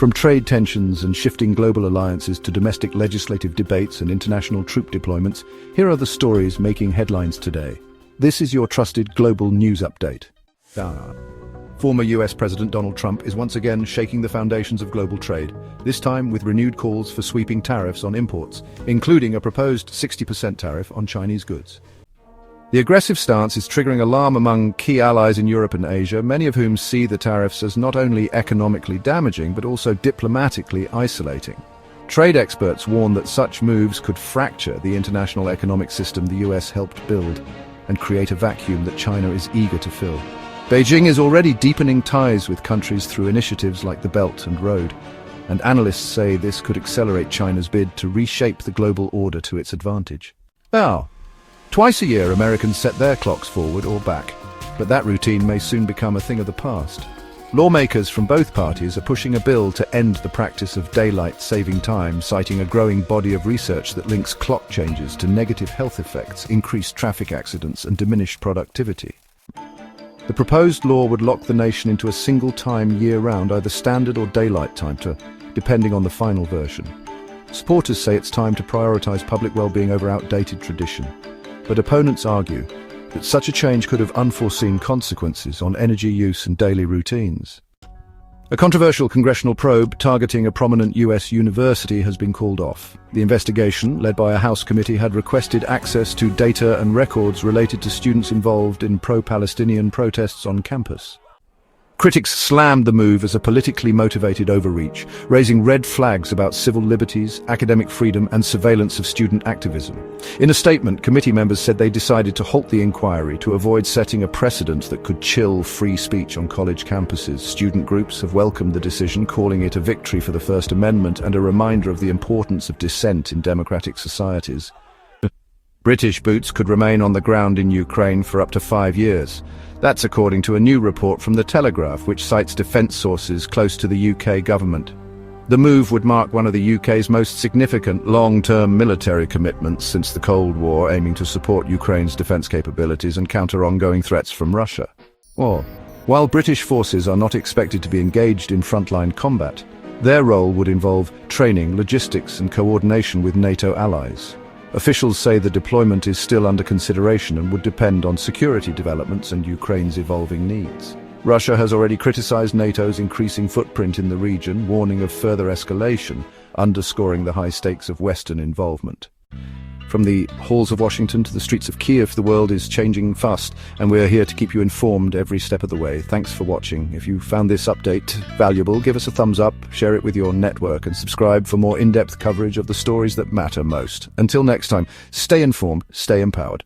From trade tensions and shifting global alliances to domestic legislative debates and international troop deployments, here are the stories making headlines today. This is your trusted global news update. Former US President Donald Trump is once again shaking the foundations of global trade, this time with renewed calls for sweeping tariffs on imports, including a proposed 60% tariff on Chinese goods. The aggressive stance is triggering alarm among key allies in Europe and Asia, many of whom see the tariffs as not only economically damaging but also diplomatically isolating. Trade experts warn that such moves could fracture the international economic system the US helped build and create a vacuum that China is eager to fill. Beijing is already deepening ties with countries through initiatives like the Belt and Road, and analysts say this could accelerate China's bid to reshape the global order to its advantage. Now, twice a year Americans set their clocks forward or back, but that routine may soon become a thing of the past. Lawmakers from both parties are pushing a bill to end the practice of daylight saving time, citing a growing body of research that links clock changes to negative health effects, increased traffic accidents, and diminished productivity. The proposed law would lock the nation into a single time year-round, either standard or daylight time, depending on the final version. Supporters say it's time to prioritize public well-being over outdated tradition, but opponents argue that such a change could have unforeseen consequences on energy use and daily routines. A controversial congressional probe targeting a prominent US university has been called off. The investigation, led by a House committee, had requested access to data and records related to students involved in pro-Palestinian protests on campus. Critics slammed the move as a politically motivated overreach, raising red flags about civil liberties, academic freedom, and surveillance of student activism. In a statement, committee members said they decided to halt the inquiry to avoid setting a precedent that could chill free speech on college campuses. Student groups have welcomed the decision, calling it a victory for the First Amendment and a reminder of the importance of dissent in democratic societies. British boots could remain on the ground in Ukraine for up to 5 years. That's according to a new report from The Telegraph, which cites defence sources close to the UK government. The move would mark one of the UK's most significant long-term military commitments since the Cold War, aiming to support Ukraine's defence capabilities and counter ongoing threats from Russia. While British forces are not expected to be engaged in frontline combat, their role would involve training, logistics, and coordination with NATO allies. Officials say the deployment is still under consideration and would depend on security developments and Ukraine's evolving needs. Russia has already criticized NATO's increasing footprint in the region, warning of further escalation, underscoring the high stakes of Western involvement. From the halls of Washington to the streets of Kiev, the world is changing fast, and we're here to keep you informed every step of the way. Thanks for watching. If you found this update valuable, give us a thumbs up, share it with your network, and subscribe for more in-depth coverage of the stories that matter most. Until next time, stay informed, stay empowered.